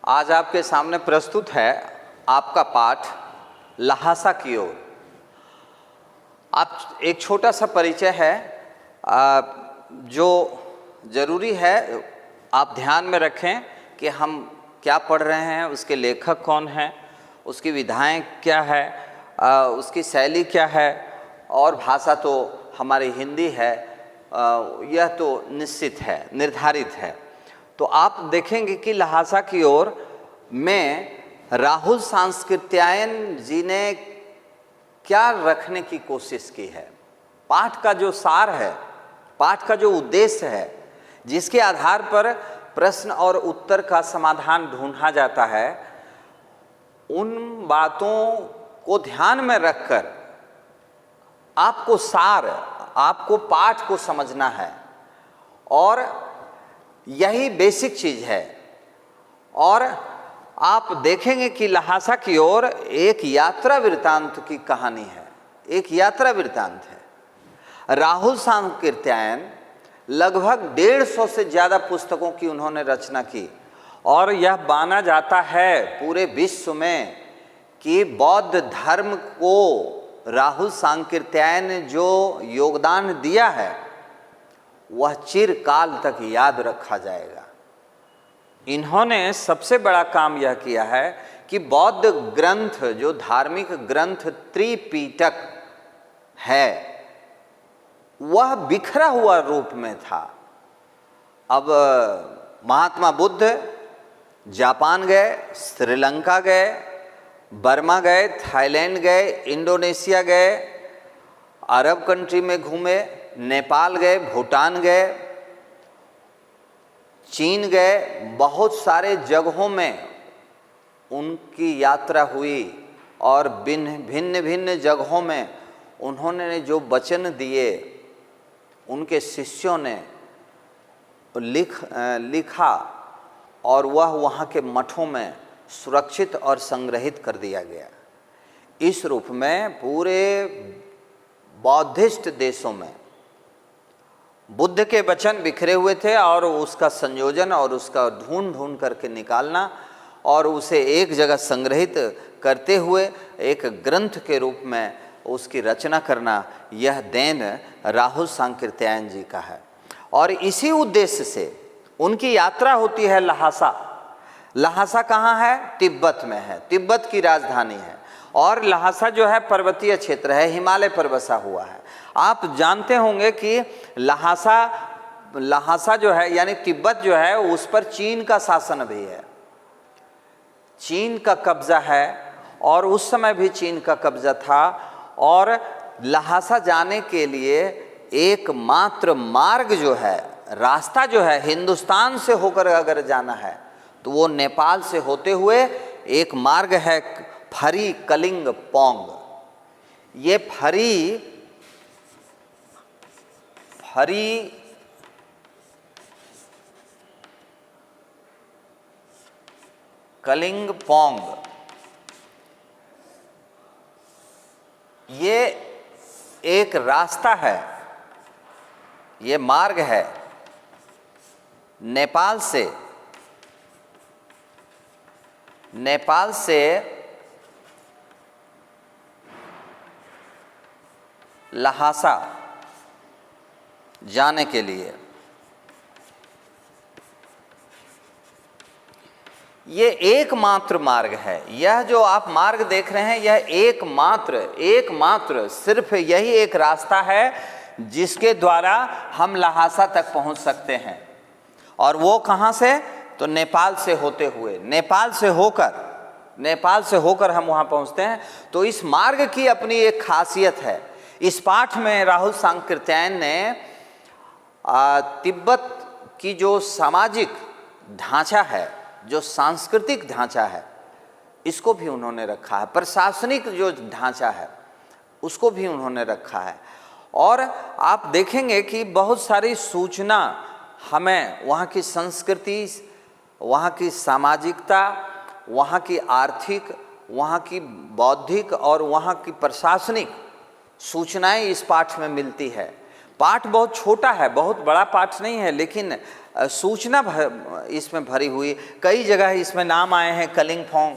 आज आपके सामने प्रस्तुत है आपका पाठ लहासा की ओर। आप एक छोटा सा परिचय है जो ज़रूरी है आप ध्यान में रखें कि हम क्या पढ़ रहे हैं, उसके लेखक कौन हैं, उसकी विधाएं क्या है, उसकी शैली क्या है, और भाषा तो हमारी हिंदी है, यह तो निश्चित है, निर्धारित है। तो आप देखेंगे कि लहासा की ओर में राहुल सांस्कृत्यायन जी ने क्या रखने की कोशिश की है। पाठ का जो सार है, पाठ का जो उद्देश्य है, जिसके आधार पर प्रश्न और उत्तर का समाधान ढूंढा जाता है, उन बातों को ध्यान में रखकर आपको सार, आपको पाठ को समझना है, और यही बेसिक चीज़ है। और आप देखेंगे कि लहासा की ओर एक यात्रा वृत्तांत की कहानी है, एक यात्रा वृत्तांत है। राहुल सांकृत्यायन लगभग 150 से ज़्यादा पुस्तकों की उन्होंने रचना की, और यह माना जाता है पूरे विश्व में कि बौद्ध धर्म को राहुल सांकृत्यायन ने जो योगदान दिया है वह चिरकाल तक याद रखा जाएगा। इन्होंने सबसे बड़ा काम यह किया है कि बौद्ध ग्रंथ, जो धार्मिक ग्रंथ त्रिपिटक है, वह बिखरा हुआ रूप में था। अब महात्मा बुद्ध जापान गए, श्रीलंका गए, बर्मा गए, थाईलैंड गए, इंडोनेशिया गए, अरब कंट्री में घूमे, नेपाल गए, भूटान गए, चीन गए, बहुत सारे जगहों में उनकी यात्रा हुई, और भिन्न भिन्न जगहों में उन्होंने जो वचन दिए उनके शिष्यों ने लिखा, और वह वहाँ के मठों में सुरक्षित और संग्रहित कर दिया गया। इस रूप में पूरे बौद्धिस्ट देशों में बुद्ध के वचन बिखरे हुए थे, और उसका संयोजन और उसका ढूंढ करके निकालना और उसे एक जगह संग्रहित करते हुए एक ग्रंथ के रूप में उसकी रचना करना, यह देन राहुल सांकृत्यायन जी का है। और इसी उद्देश्य से उनकी यात्रा होती है लहासा। लहासा कहाँ है? तिब्बत में है, तिब्बत की राजधानी है। और लहासा जो है पर्वतीय क्षेत्र है, हिमालय पर बसा हुआ है। आप जानते होंगे कि लहासा जो है, यानी तिब्बत जो है, उस पर चीन का शासन भी है, चीन का कब्जा है, और उस समय भी चीन का कब्जा था। और लहासा जाने के लिए एकमात्र मार्ग जो है, रास्ता जो है, हिंदुस्तान से होकर अगर जाना है तो वो नेपाल से होते हुए एक मार्ग है फरी कलिंग पोंग। ये फरी कलिंग पोंग, ये एक रास्ता है, ये मार्ग है नेपाल से लहासा जाने के लिए। ये एकमात्र मार्ग है। यह जो आप मार्ग देख रहे हैं, यह एकमात्र सिर्फ यही एक रास्ता है जिसके द्वारा हम लहासा तक पहुंच सकते हैं। और वो कहाँ से? तो नेपाल से होते हुए, नेपाल से होकर हम वहाँ पहुँचते हैं। तो इस मार्ग की अपनी एक खासियत है। इस पाठ में राहुल सांकृत्यायन ने तिब्बत की जो सामाजिक ढांचा है, जो सांस्कृतिक ढांचा है, इसको भी उन्होंने रखा है। प्रशासनिक जो ढांचा है उसको भी उन्होंने रखा है। और आप देखेंगे कि बहुत सारी सूचना हमें वहाँ की संस्कृति, वहाँ की सामाजिकता, वहाँ की आर्थिक, वहाँ की बौद्धिक और वहाँ की प्रशासनिक सूचनाएं इस पाठ में मिलती है। पाठ बहुत छोटा है, बहुत बड़ा पाठ नहीं है, लेकिन सूचना इसमें भरी हुई। कई जगह इसमें नाम आए हैं कलिंग फोंग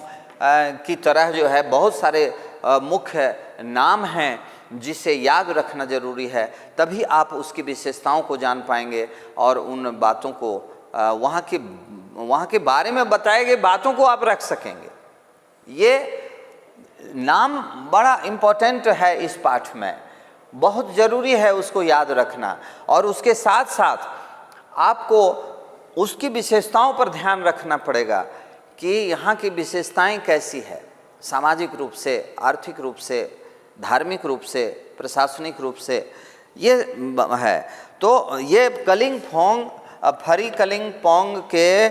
की तरह जो है बहुत सारे मुख्य नाम हैं जिसे याद रखना ज़रूरी है, तभी आप उसकी विशेषताओं को जान पाएंगे और उन बातों को वहाँ के बारे में बताए गए बातों को आप रख सकेंगे। ये नाम बड़ा इम्पोर्टेंट है इस पाठ में, बहुत ज़रूरी है उसको याद रखना, और उसके साथ साथ आपको उसकी विशेषताओं पर ध्यान रखना पड़ेगा कि यहाँ की विशेषताएं कैसी है, सामाजिक रूप से, आर्थिक रूप से, धार्मिक रूप से, प्रशासनिक रूप से ये है। तो ये कलिंग फोंग, फरी कलिंग पोंग के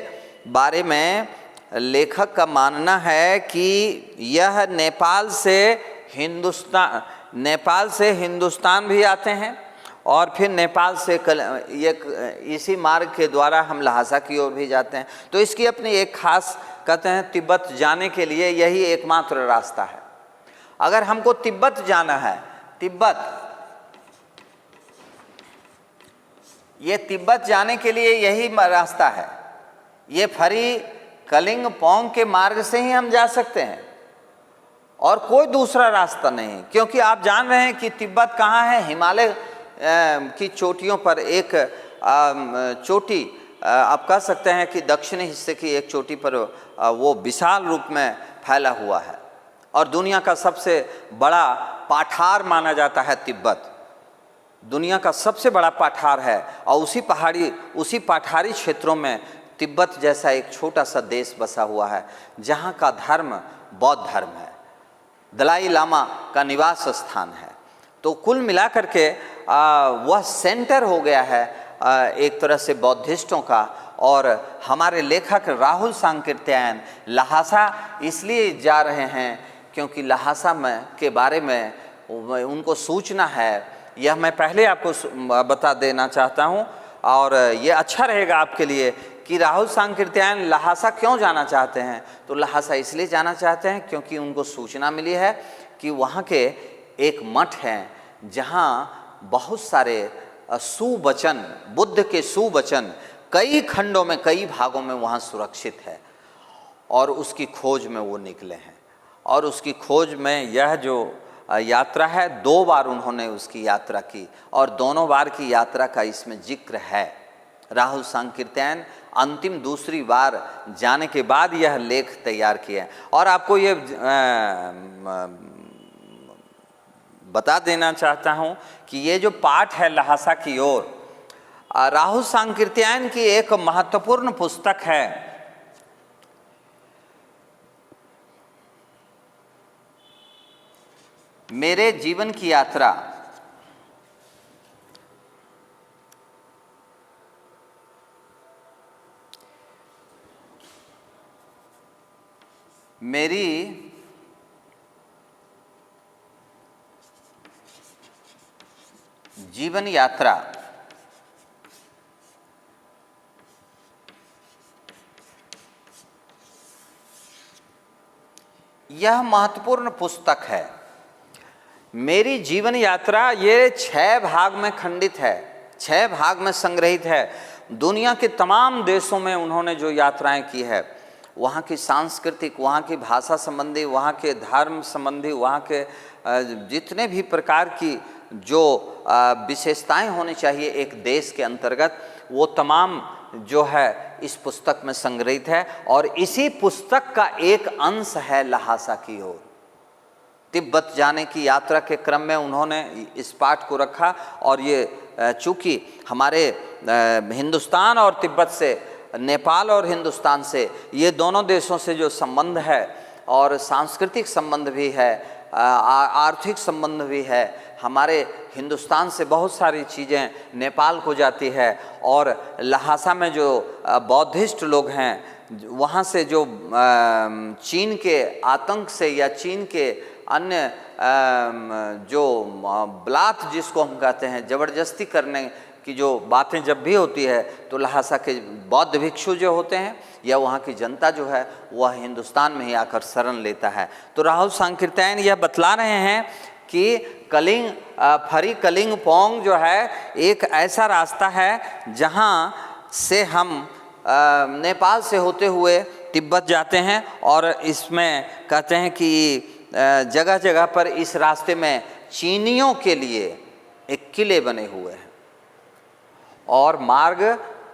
बारे में लेखक का मानना है कि यह नेपाल से हिंदुस्तान भी आते हैं, और फिर नेपाल से इसी मार्ग के द्वारा हम लहासा की ओर भी जाते हैं। तो इसकी अपनी एक खास, कहते हैं तिब्बत जाने के लिए यही एकमात्र रास्ता है। अगर हमको तिब्बत जाना है, ये तिब्बत जाने के लिए यही रास्ता है, ये फरी कलिंग पोंग के मार्ग से ही हम जा सकते हैं और कोई दूसरा रास्ता नहीं, क्योंकि आप जान रहे हैं कि तिब्बत कहाँ है। हिमालय की चोटियों पर एक चोटी, आप कह सकते हैं कि दक्षिणी हिस्से की एक चोटी पर वो विशाल रूप में फैला हुआ है, और दुनिया का सबसे बड़ा पाठार माना जाता है तिब्बत। दुनिया का सबसे बड़ा पाठार है, और उसी पठारी क्षेत्रों में तिब्बत जैसा एक छोटा सा देश बसा हुआ है, जहाँ का धर्म बौद्ध धर्म है, दलाई लामा का निवास स्थान है। तो कुल मिलाकर के वह सेंटर हो गया है एक तरह से बौद्धिस्टों का। और हमारे लेखक राहुल सांकृत्यायन लहासा इसलिए जा रहे हैं क्योंकि लहासा के बारे में उनको सूचना है। यह मैं पहले आपको बता देना चाहता हूँ, और ये अच्छा रहेगा आपके लिए कि राहुल सांकृत्यायन लहासा क्यों जाना चाहते हैं। तो लहासा इसलिए जाना चाहते हैं क्योंकि उनको सूचना मिली है कि वहाँ के एक मठ हैं जहाँ बहुत सारे सुवचन, बुद्ध के सुवचन कई खंडों में, कई भागों में वहाँ सुरक्षित है, और उसकी खोज में वो निकले हैं। और उसकी खोज में यह जो यात्रा है, 2 बार उन्होंने उसकी यात्रा की, और दोनों बार की यात्रा का इसमें जिक्र है। राहुल सांकृत्यायन अंतिम दूसरी बार जाने के बाद यह लेख तैयार किया। और आपको ये बता देना चाहता हूँ कि ये जो पाठ है लहासा की ओर, राहुल सांकृत्यायन की एक महत्वपूर्ण पुस्तक है, मेरे जीवन की यात्रा। मेरी जीवन यात्रा यह महत्वपूर्ण पुस्तक है। मेरी जीवन यात्रा ये 6 भाग में खंडित है, 6 भाग में संग्रहित है। दुनिया के तमाम देशों में उन्होंने जो यात्राएं की है, वहाँ की सांस्कृतिक, वहाँ की भाषा संबंधी, वहाँ के धर्म संबंधी, वहाँ के जितने भी प्रकार की जो विशेषताएं होनी चाहिए एक देश के अंतर्गत, वो तमाम जो है इस पुस्तक में संग्रहित है। और इसी पुस्तक का एक अंश है लहासा की ओर। तिब्बत जाने की यात्रा के क्रम में उन्होंने इस पाठ को रखा, और ये चूँकि हमारे हिंदुस्तान और तिब्बत से, नेपाल और हिंदुस्तान से, ये दोनों देशों से जो संबंध है, और सांस्कृतिक संबंध भी है, आर्थिक संबंध भी है, हमारे हिंदुस्तान से बहुत सारी चीज़ें नेपाल को जाती है, और लहासा में जो बौद्धिस्ट लोग हैं, वहाँ से जो चीन के आतंक से या चीन के अन्य जो ब्लात जिसको हम कहते हैं, ज़बरदस्ती करने की जो बातें जब भी होती है, तो लहासा के बौद्ध भिक्षु जो होते हैं या वहाँ की जनता जो है वह हिंदुस्तान में ही आकर शरण लेता है। तो राहुल सांकृत्यायन यह बतला रहे हैं कि कलिंग फरी कलिंग पोंग जो है एक ऐसा रास्ता है जहाँ से हम नेपाल से होते हुए तिब्बत जाते हैं, और इसमें कहते हैं कि जगह जगह पर इस रास्ते में चीनियों के लिए एक किले बने हुए हैं, और मार्ग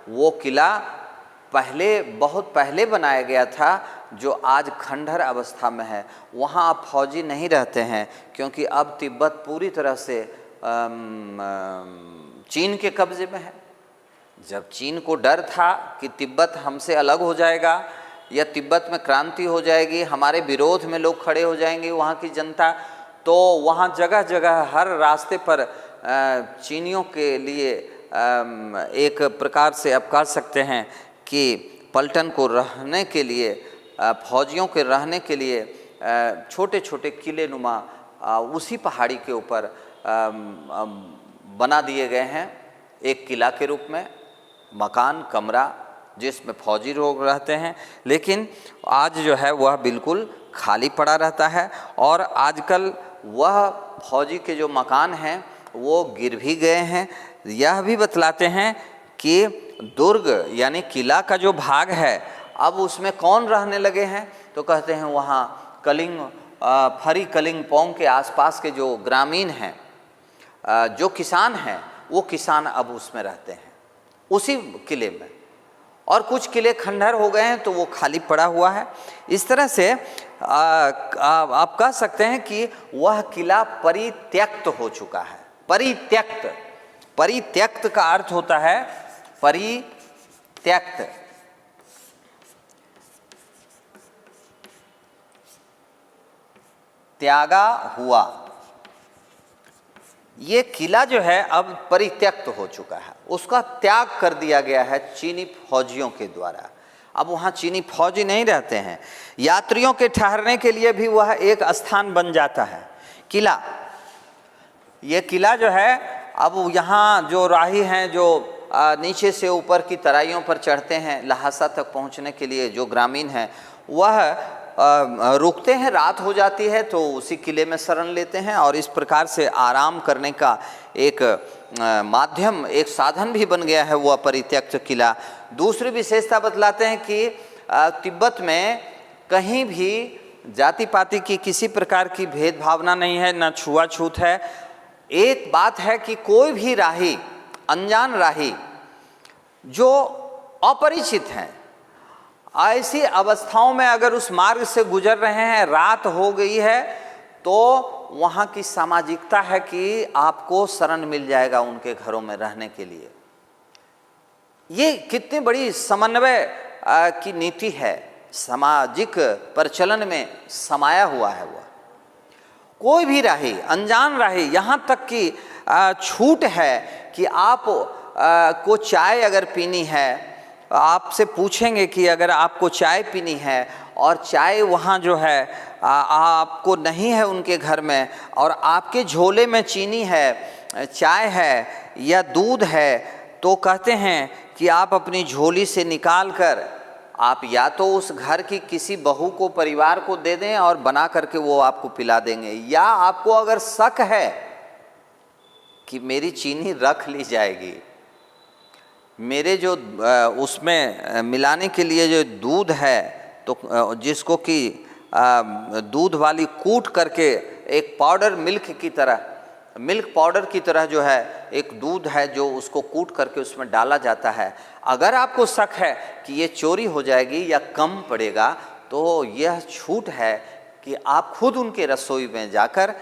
वो किला बहुत पहले बनाया गया था जो आज खंडहर अवस्था में है। वहाँ अब फौजी नहीं रहते हैं क्योंकि अब तिब्बत पूरी तरह से चीन के कब्जे में है। जब चीन को डर था कि तिब्बत हमसे अलग हो जाएगा या तिब्बत में क्रांति हो जाएगी, हमारे विरोध में लोग खड़े हो जाएंगे वहाँ की जनता, तो वहाँ जगह जगह हर रास्ते पर चीनियों के लिए एक प्रकार से आप कह सकते हैं कि पलटन को रहने के लिए, फौजियों के रहने के लिए छोटे छोटे किले नुमा उसी पहाड़ी के ऊपर बना दिए गए हैं, एक किला के रूप में, मकान कमरा जिसमें फौजी लोग रहते हैं। लेकिन आज जो है वह बिल्कुल खाली पड़ा रहता है, और आजकल वह फौजी के जो मकान हैं वो गिर भी गए हैं। यह भी बतलाते हैं कि दुर्ग यानी किला का जो भाग है अब उसमें कौन रहने लगे हैं, तो कहते हैं वहाँ फरी कलिंग पोंग के आसपास के जो ग्रामीण हैं, जो किसान हैं, वो किसान अब उसमें रहते हैं, उसी किले में। और कुछ किले खंडहर हो गए हैं तो वो खाली पड़ा हुआ है। इस तरह से आप कह सकते हैं कि वह किला परित्यक्त हो चुका है। परित्यक्त का अर्थ होता है परित्यक्त, त्यागा हुआ। ये किला जो है अब परित्यक्त हो चुका है, उसका त्याग कर दिया गया है चीनी फौजियों के द्वारा। अब वहाँ चीनी फौजी नहीं रहते हैं। यात्रियों के ठहरने के लिए भी वह एक स्थान बन जाता है किला। ये किला जो है अब यहाँ जो राही हैं, जो नीचे से ऊपर की तराइयों पर चढ़ते हैं लहासा तक पहुँचने के लिए, जो ग्रामीण हैं वह रुकते हैं, रात हो जाती है तो उसी किले में शरण लेते हैं, और इस प्रकार से आराम करने का एक माध्यम, एक साधन भी बन गया है वह परित्यक्त किला। दूसरी विशेषता बतलाते हैं कि तिब्बत में कहीं भी जाति पाति की किसी प्रकार की भेदभावना नहीं है, न छुआछूत है। एक बात है कि कोई भी राही, अनजान राही जो अपरिचित हैं, ऐसी अवस्थाओं में अगर उस मार्ग से गुजर रहे हैं, रात हो गई है, तो वहाँ की सामाजिकता है कि आपको शरण मिल जाएगा उनके घरों में रहने के लिए। ये कितनी बड़ी समन्वय की नीति है, सामाजिक प्रचलन में समाया हुआ है वह। कोई भी राही, अनजान राही, यहाँ तक कि छूट है कि आप को चाय अगर पीनी है, आपसे पूछेंगे कि अगर आपको चाय पीनी है और चाय वहाँ जो है आपको नहीं है उनके घर में, और आपके झोले में चीनी है, चाय है या दूध है, तो कहते हैं कि आप अपनी झोली से निकाल कर आप या तो उस घर की किसी बहू को, परिवार को दे दें और बना करके वो आपको पिला देंगे, या आपको अगर शक है कि मेरी चीनी रख ली जाएगी, मेरे जो उसमें मिलाने के लिए जो दूध है, तो जिसको कि दूध वाली कूट करके एक पाउडर, मिल्क पाउडर की तरह जो है एक दूध है जो उसको कूट करके उसमें डाला जाता है, अगर आपको शक है कि ये चोरी हो जाएगी या कम पड़ेगा, तो यह छूट है कि आप खुद उनके रसोई में जाकर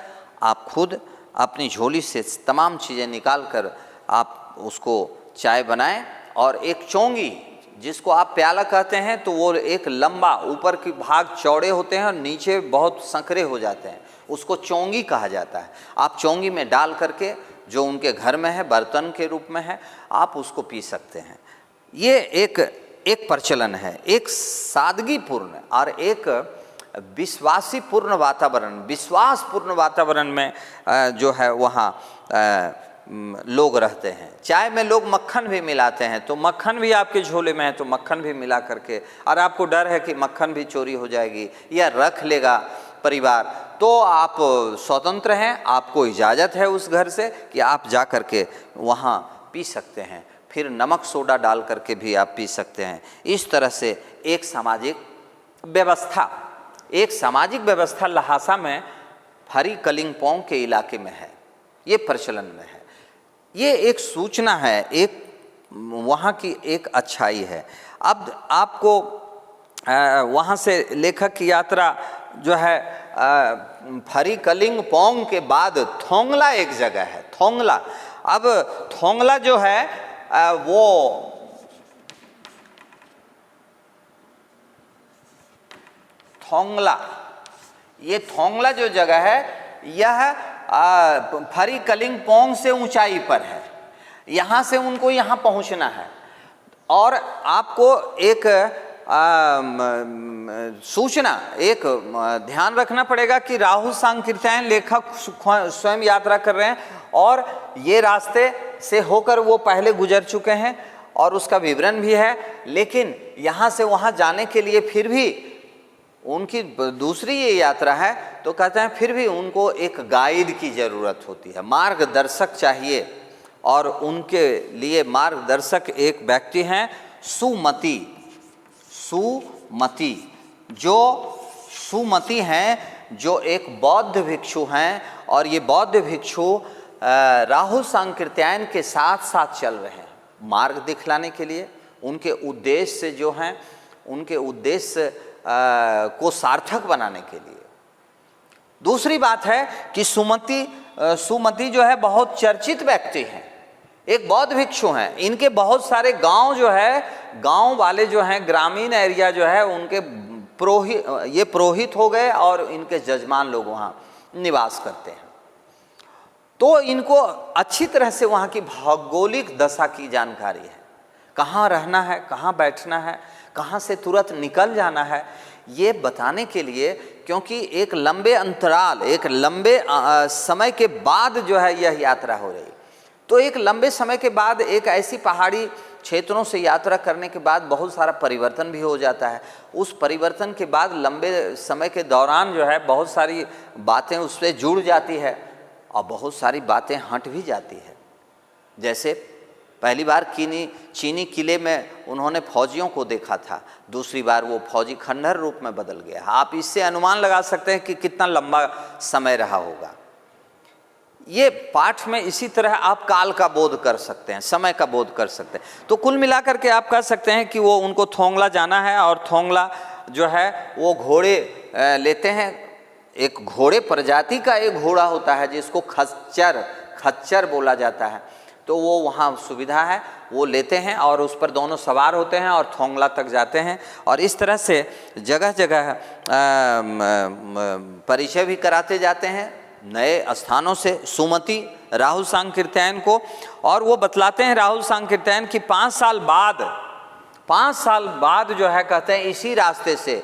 आप खुद अपनी झोली से तमाम चीज़ें निकाल कर आप उसको चाय बनाएं। और एक चोंगी, जिसको आप प्याला कहते हैं, तो वो एक लंबा, ऊपर की भाग चौड़े होते हैं और नीचे बहुत संकरे हो जाते हैं, उसको चोंगी कहा जाता है। आप चोंगी में डाल करके, जो उनके घर में है, बर्तन के रूप में है, आप उसको पी सकते हैं। ये एक प्रचलन है, एक सादगीपूर्ण और एक विश्वासीपूर्ण वातावरण, विश्वासपूर्ण वातावरण में जो है वहाँ लोग रहते हैं। चाय में लोग मक्खन भी मिलाते हैं, तो मक्खन भी आपके झोले में है तो मक्खन भी मिला करके, और आपको डर है कि मक्खन भी चोरी हो जाएगी या रख लेगा परिवार, तो आप स्वतंत्र हैं, आपको इजाज़त है उस घर से कि आप जा कर के वहाँ पी सकते हैं, फिर नमक सोडा डाल करके भी आप पी सकते हैं। इस तरह से एक सामाजिक व्यवस्था लहासा में फरी कलिंगपोंग के इलाके में है, ये प्रचलन में है। ये एक सूचना है, एक वहाँ की एक अच्छाई है। अब आपको वहाँ से लेखक की यात्रा जो है फरी कलिंगपोंग के बाद थोंगला एक जगह है, थोंगला। अब थोंगला जो है वो थोंगला, ये थोंगला जो जगह है यह फरी कलिंगपोंग से ऊंचाई पर है। यहाँ से उनको यहाँ पहुँचना है और आपको एक सूचना, एक ध्यान रखना पड़ेगा कि राहुल सांकृत्यायन लेखक स्वयं यात्रा कर रहे हैं और ये रास्ते से होकर वो पहले गुजर चुके हैं और उसका विवरण भी है। लेकिन यहाँ से वहाँ जाने के लिए फिर भी उनकी दूसरी ये यात्रा है, तो कहते हैं फिर भी उनको एक गाइड की ज़रूरत होती है, मार्गदर्शक चाहिए। और उनके लिए मार्गदर्शक एक व्यक्ति हैं सुमति। जो सुमति हैं, जो एक बौद्ध भिक्षु हैं और ये बौद्ध भिक्षु राहुल सांकृत्यायन के साथ साथ चल रहे हैं मार्ग दिखलाने के लिए। उनके उद्देश्य जो हैं, उनके उद्देश्य को सार्थक बनाने के लिए। दूसरी बात है कि सुमति जो है बहुत चर्चित व्यक्ति हैं, एक बौद्ध भिक्षु हैं। इनके बहुत सारे गांव जो है, गांव वाले जो हैं, ग्रामीण एरिया जो है, उनके पुरोहित हो गए और इनके जजमान लोग वहाँ निवास करते हैं। तो इनको अच्छी तरह से वहाँ की भौगोलिक दशा की जानकारी है, कहाँ रहना है, कहाँ बैठना है, कहाँ से तुरंत निकल जाना है, ये बताने के लिए। क्योंकि एक लंबे अंतराल, एक लंबे समय के बाद जो है यह यात्रा हो रही, तो एक लंबे समय के बाद एक ऐसी पहाड़ी क्षेत्रों से यात्रा करने के बाद बहुत सारा परिवर्तन भी हो जाता है। उस परिवर्तन के बाद लंबे समय के दौरान जो है बहुत सारी बातें उससे जुड़ जाती है और बहुत सारी बातें हट भी जाती है। जैसे पहली बार चीनी किले में उन्होंने फौजियों को देखा था, दूसरी बार वो फौजी खंडहर रूप में बदल गया। आप इससे अनुमान लगा सकते हैं कि कितना लंबा समय रहा होगा। ये पाठ में इसी तरह आप काल का बोध कर सकते हैं, समय का बोध कर सकते हैं। तो कुल मिलाकर के आप कह सकते हैं कि वो उनको थोंगला जाना है और थोंगला जो है वो घोड़े लेते हैं। एक घोड़े प्रजाति का एक घोड़ा होता है जिसको खच्चर बोला जाता है, तो वो वहाँ सुविधा है, वो लेते हैं और उस पर दोनों सवार होते हैं और थोंगला तक जाते हैं। और इस तरह से जगह जगह परिचय भी कराते जाते हैं नए स्थानों से सुमति राहुल सांकृत्यायन को। और वो बतलाते हैं राहुल सांकृत्यायन कि 5 साल बाद जो है, कहते हैं इसी रास्ते से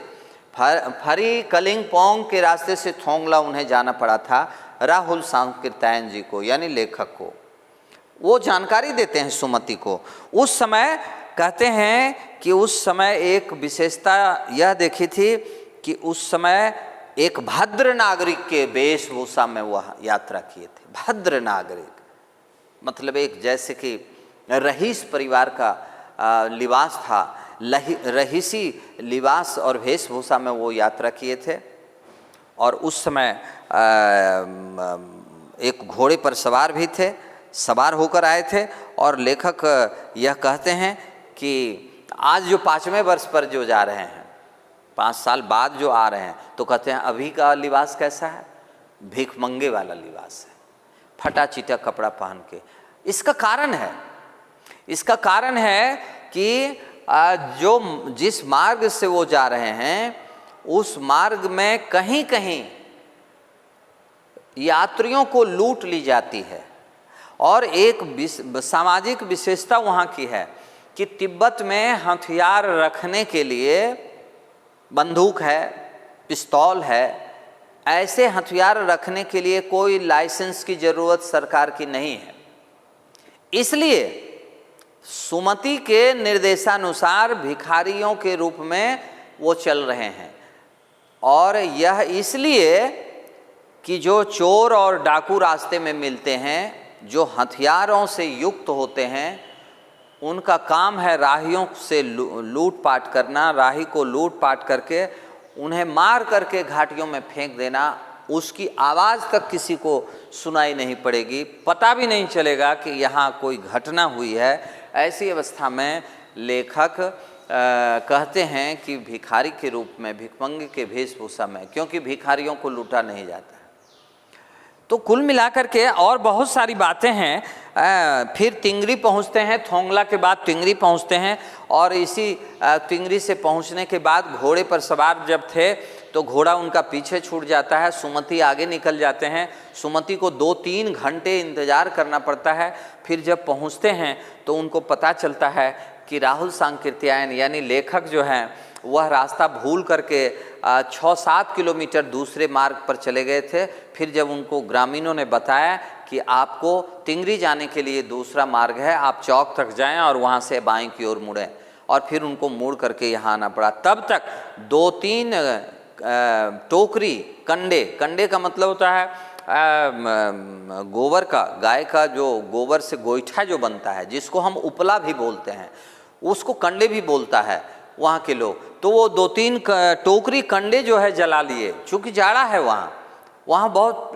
फरी कलिंगपोंग के रास्ते से थोंगला उन्हें जाना पड़ा था राहुल सांकृत्यायन जी को, यानी लेखक को। वो जानकारी देते हैं सुमति को। उस समय कहते हैं कि उस समय एक विशेषता यह देखी थी कि उस समय एक भद्र नागरिक के वेशभूषा में वह यात्रा किए थे। भद्र नागरिक मतलब एक जैसे कि रहीस परिवार का लिबास था, रहीसी लिबास और वेशभूषा में वो यात्रा किए थे। और उस समय एक घोड़े पर सवार भी थे, सवार होकर आए थे। और लेखक यह कहते हैं कि आज जो 5वें वर्ष पर जो जा रहे हैं, 5 साल बाद जो आ रहे हैं, तो कहते हैं अभी का लिबास कैसा है, भिखमंगे वाला लिबास है, फटा चिटा कपड़ा पहन के। इसका कारण है कि जो जिस मार्ग से वो जा रहे हैं उस मार्ग में कहीं कहीं यात्रियों को लूट ली जाती है। और एक सामाजिक विशेषता वहाँ की है कि तिब्बत में हथियार रखने के लिए बंदूक है, पिस्तौल है, ऐसे हथियार रखने के लिए कोई लाइसेंस की ज़रूरत सरकार की नहीं है। इसलिए सुमति के निर्देशानुसार भिखारियों के रूप में वो चल रहे हैं और यह इसलिए कि जो चोर और डाकू रास्ते में मिलते हैं, जो हथियारों से युक्त होते हैं, उनका काम है राहियों से लूटपाट करना, राही को लूटपाट करके उन्हें मार करके घाटियों में फेंक देना। उसकी आवाज़ तक किसी को सुनाई नहीं पड़ेगी, पता भी नहीं चलेगा कि यहाँ कोई घटना हुई है। ऐसी अवस्था में लेखक कहते हैं कि भिखारी के रूप में, भिखमंगे के वेशभूषा में, क्योंकि भिखारियों को लूटा नहीं जाता है। तो कुल मिलाकर के और बहुत सारी बातें हैं। फिर तिंगरी पहुंचते हैं, थोंगला के बाद तिंगरी पहुंचते हैं, और इसी तिंगरी से पहुंचने के बाद घोड़े पर सवार जब थे तो घोड़ा उनका पीछे छूट जाता है, सुमति आगे निकल जाते हैं। सुमति को 2-3 घंटे इंतज़ार करना पड़ता है। फिर जब पहुंचते हैं तो उनको पता चलता है कि राहुल सांकृत्यायन यानी लेखक जो हैं वह रास्ता भूल करके 6-7 किलोमीटर दूसरे मार्ग पर चले गए थे। फिर जब उनको ग्रामीणों ने बताया कि आपको तिंगरी जाने के लिए दूसरा मार्ग है, आप चौक तक जाएं और वहाँ से बाएं की ओर मुड़ें, और फिर उनको मुड़ करके यहाँ आना पड़ा। तब तक 2-3 टोकरी कंडे, कंडे का मतलब होता है गोबर का, गाय का जो गोबर से गोईठा जो बनता है, जिसको हम उपला भी बोलते हैं, उसको कंडे भी बोलता है वहाँ के लोग। तो वो 2-3 टोकरी कंडे जो है जला लिए, चूँकि जाड़ा है वहाँ बहुत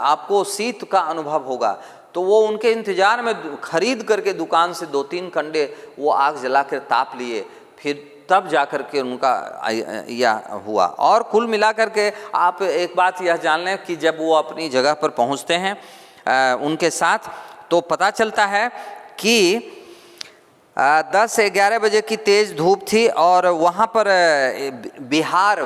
आपको शीत का अनुभव होगा। तो वो उनके इंतज़ार में खरीद करके दुकान से 2-3 कंडे वो आग जला कर ताप लिए, फिर तब जा कर के उनका यह हुआ। और कुल मिला कर के आप एक बात यह जान लें कि जब वो अपनी जगह पर पहुंचते हैं उनके साथ, तो पता चलता है कि 10-11 बजे की तेज़ धूप थी, और वहाँ पर विहार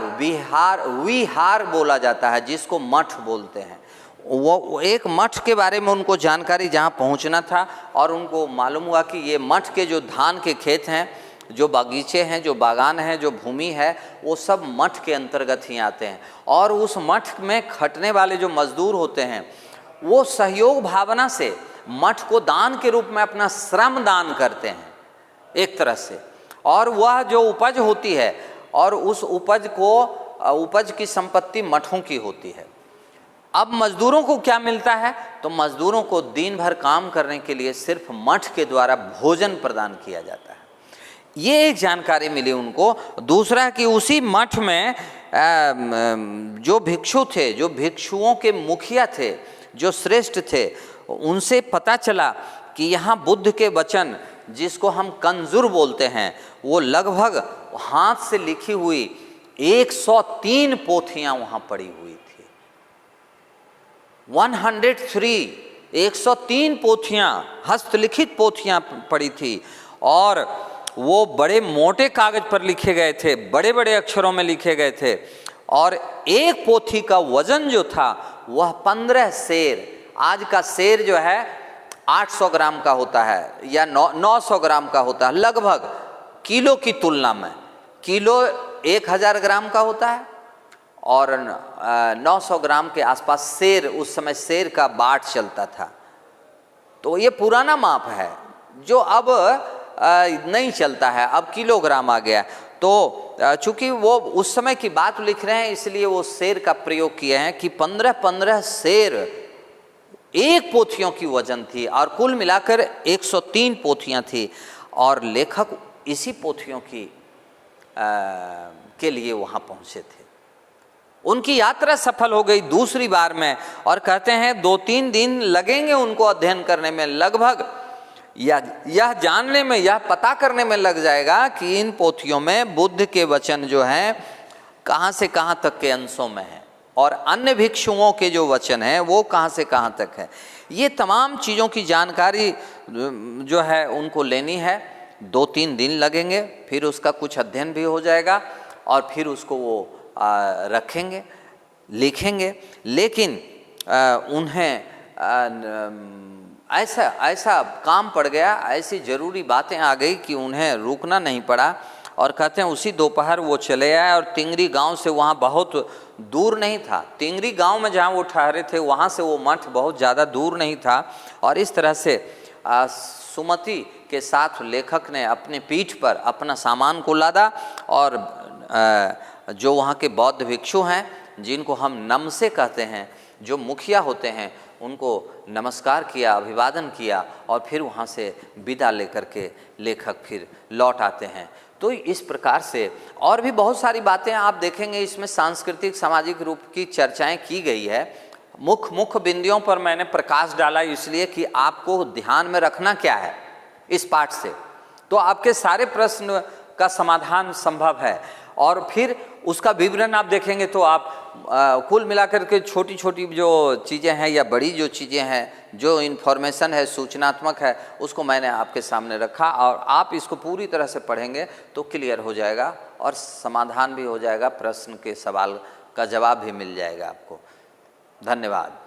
बोला जाता है, जिसको मठ बोलते हैं। वो एक मठ के बारे में उनको जानकारी जहाँ पहुँचना था, और उनको मालूम हुआ कि ये मठ के जो धान के खेत हैं, जो बागीचे हैं, जो बागान हैं, जो भूमि है, वो सब मठ के अंतर्गत ही आते हैं। और उस मठ में खटने वाले जो मजदूर होते हैं वो सहयोग भावना से मठ को दान के रूप में अपना श्रम दान करते हैं एक तरह से। और वह जो उपज होती है, और उस उपज की संपत्ति मठों की होती है। अब मजदूरों को क्या मिलता है? तो मजदूरों को दिन भर काम करने के लिए सिर्फ मठ के द्वारा भोजन प्रदान किया जाता है। ये एक जानकारी मिली उनको। दूसरा कि उसी मठ में जो भिक्षु थे, जो भिक्षुओं के मुखिया थे, जो श्रेष्ठ थे, उनसे पता चला कि यहाँ बुद्ध के वचन, जिसको हम कंजुर बोलते हैं, वो लगभग हाथ से लिखी हुई 103 पोथियाँ वहाँ पड़ी हुई थी। 103 पोथियाँ, हस्तलिखित पोथियाँ पड़ी थी, और वो बड़े मोटे कागज पर लिखे गए थे, बड़े बड़े अक्षरों में लिखे गए थे। और एक पोथी का वजन जो था वह 15 सेर, आज का सेर जो है 800 ग्राम का होता है या 900 ग्राम का होता है, लगभग किलो की तुलना में। किलो 1000 ग्राम का होता है, और 900 ग्राम के आसपास सेर, उस समय सेर का बाट चलता था। तो ये पुराना माप है जो अब नहीं चलता है, अब किलोग्राम आ गया। तो चूंकि वो उस समय की बात लिख रहे हैं, इसलिए वो सेर का प्रयोग किए हैं कि 15-15 सेर एक पोथियों की वजन थी, और कुल मिलाकर 103 पोथियां थी। और लेखक इसी पोथियों की के लिए वहाँ पहुँचे थे। उनकी यात्रा सफल हो गई दूसरी बार में, और कहते हैं 2-3 दिन लगेंगे उनको अध्ययन करने में, लगभग यह जानने में, यह पता करने में लग जाएगा कि इन पोथियों में बुद्ध के वचन जो हैं कहाँ से कहाँ तक के अंशों में हैं, और अन्य भिक्षुओं के जो वचन हैं वो कहाँ से कहाँ तक है। ये तमाम चीज़ों की जानकारी जो है उनको लेनी है। 2-3 दिन लगेंगे, फिर उसका कुछ अध्ययन भी हो जाएगा, और फिर उसको वो रखेंगे, लिखेंगे। लेकिन उन्हें ऐसा काम पड़ गया, ऐसी ज़रूरी बातें आ गई कि उन्हें रुकना नहीं पड़ा। और कहते हैं उसी दोपहर वो चले आए, और तिंगरी गांव से वहाँ बहुत दूर नहीं था। तिंगरी गांव में जहाँ वो ठहरे थे वहाँ से वो मठ बहुत ज़्यादा दूर नहीं था। और इस तरह से सुमति के साथ लेखक ने अपने पीठ पर अपना सामान को लादा, और जो वहाँ के बौद्ध भिक्षु हैं, जिनको हम नमसे कहते हैं, जो मुखिया होते हैं, उनको नमस्कार किया, अभिवादन किया और फिर वहाँ से विदा लेकर के लेखक फिर लौट आते हैं। तो इस प्रकार से और भी बहुत सारी बातें आप देखेंगे, इसमें सांस्कृतिक सामाजिक रूप की चर्चाएं की गई है। मुख्य बिंदुओं पर मैंने प्रकाश डाला इसलिए कि आपको ध्यान में रखना क्या है इस पाठ से, तो आपके सारे प्रश्न का समाधान संभव है। और फिर उसका विवरण आप देखेंगे तो आप कुल मिलाकर के छोटी छोटी जो चीज़ें हैं या बड़ी जो चीज़ें हैं, जो इन्फॉर्मेशन है, सूचनात्मक है, उसको मैंने आपके सामने रखा और आप इसको पूरी तरह से पढ़ेंगे तो क्लियर हो जाएगा और समाधान भी हो जाएगा, प्रश्न के सवाल का जवाब भी मिल जाएगा आपको। धन्यवाद।